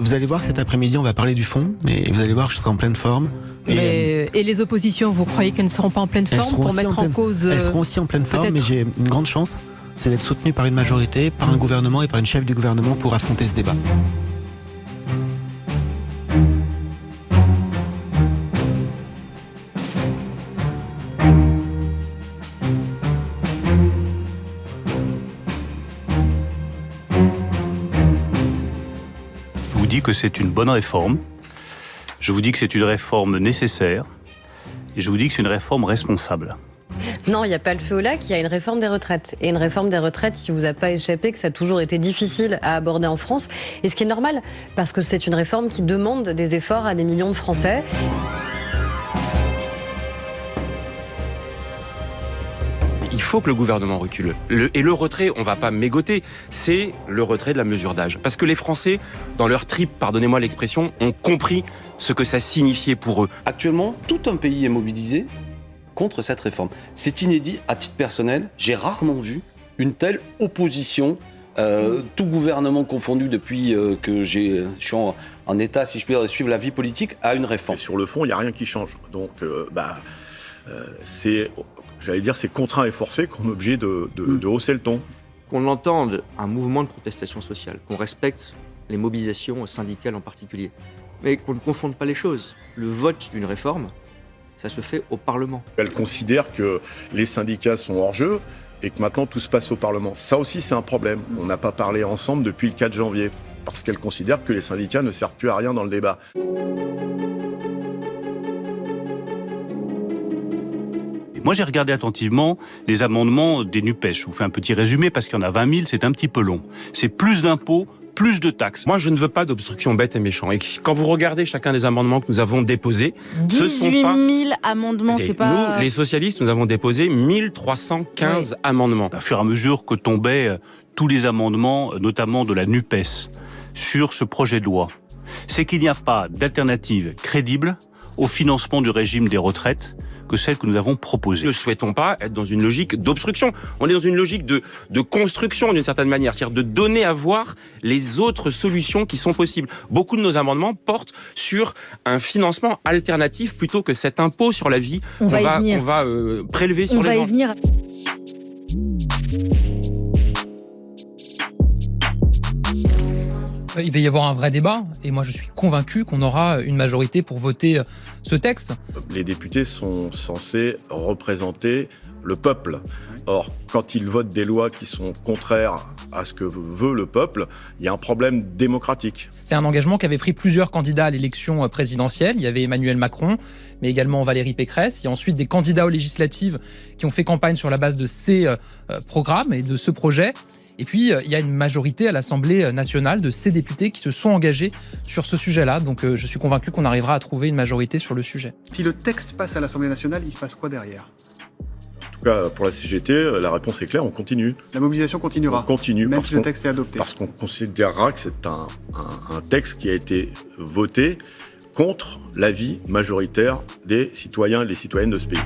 Vous allez voir, cet après-midi, on va parler du fond, et vous allez voir, je serai en pleine forme. Et les oppositions, vous croyez qu'elles ne seront pas en pleine forme pour mettre en cause... Elles seront aussi en pleine forme, mais j'ai une grande chance, c'est d'être soutenu par une majorité, par un gouvernement et par une chef du gouvernement pour affronter ce débat. Je vous dis que c'est une bonne réforme, je vous dis que c'est une réforme nécessaire, et je vous dis que c'est une réforme responsable. Non, il n'y a pas le feu au lac, il y a une réforme des retraites. Et une réforme des retraites, il ne vous a pas échappé que ça a toujours été difficile à aborder en France. Et ce qui est normal, parce que c'est une réforme qui demande des efforts à des millions de Français. Il faut que le gouvernement recule. Et le retrait, on ne va pas mégoter, c'est le retrait de la mesure d'âge. Parce que les Français, dans leur trip, pardonnez-moi l'expression, ont compris ce que ça signifiait pour eux. Actuellement, tout un pays est mobilisé contre cette réforme. C'est inédit, à titre personnel, j'ai rarement vu une telle opposition, tout gouvernement confondu depuis que je suis en état, si je puis dire, de suivre la vie politique, à une réforme. Et sur le fond, il n'y a rien qui change. Donc, c'est contraint et forcé qu'on est obligé de hausser le ton. Qu'on entende un mouvement de protestation sociale, qu'on respecte les mobilisations syndicales en particulier, mais qu'on ne confonde pas les choses. Le vote d'une réforme, ça se fait au Parlement. Elle considère que les syndicats sont hors jeu et que maintenant tout se passe au Parlement. Ça aussi, c'est un problème. On n'a pas parlé ensemble depuis le 4 janvier parce qu'elle considère que les syndicats ne servent plus à rien dans le débat. Moi, j'ai regardé attentivement les amendements des NUPES. Je vous fais un petit résumé parce qu'il y en a 20 000, c'est un petit peu long. C'est plus d'impôts, plus de taxes. Moi, je ne veux pas d'obstruction bête et méchant. Et quand vous regardez chacun des amendements que nous avons déposés, 18 000 amendements, c'est pas... Nous, les socialistes, nous avons déposé 1315 amendements. À fur et à mesure que tombaient tous les amendements, notamment de la NUPES, sur ce projet de loi, c'est qu'il n'y a pas d'alternative crédible au financement du régime des retraites que celle que nous avons proposée. Nous ne souhaitons pas être dans une logique d'obstruction. On est dans une logique de construction d'une certaine manière, c'est-à-dire de donner à voir les autres solutions qui sont possibles. Beaucoup de nos amendements portent sur un financement alternatif plutôt que cet impôt sur la vie qu'on va prélever sur les gens. On va y venir. Il va y avoir un vrai débat, et moi je suis convaincu qu'on aura une majorité pour voter ce texte. Les députés sont censés représenter le peuple. Or, quand ils votent des lois qui sont contraires à ce que veut le peuple, il y a un problème démocratique. C'est un engagement qu'avaient pris plusieurs candidats à l'élection présidentielle. Il y avait Emmanuel Macron, mais également Valérie Pécresse. Il y a ensuite des candidats aux législatives qui ont fait campagne sur la base de ces programmes et de ce projet. Et puis, il y a une majorité à l'Assemblée nationale de ces députés qui se sont engagés sur ce sujet-là. Donc, je suis convaincu qu'on arrivera à trouver une majorité sur le sujet. Si le texte passe à l'Assemblée nationale, il se passe quoi derrière ? En tout cas, pour la CGT, la réponse est claire, on continue. La mobilisation continuera. On continue, même si le texte est adopté. Parce qu'on considérera que c'est un texte qui a été voté contre l'avis majoritaire des citoyens et des citoyennes de ce pays.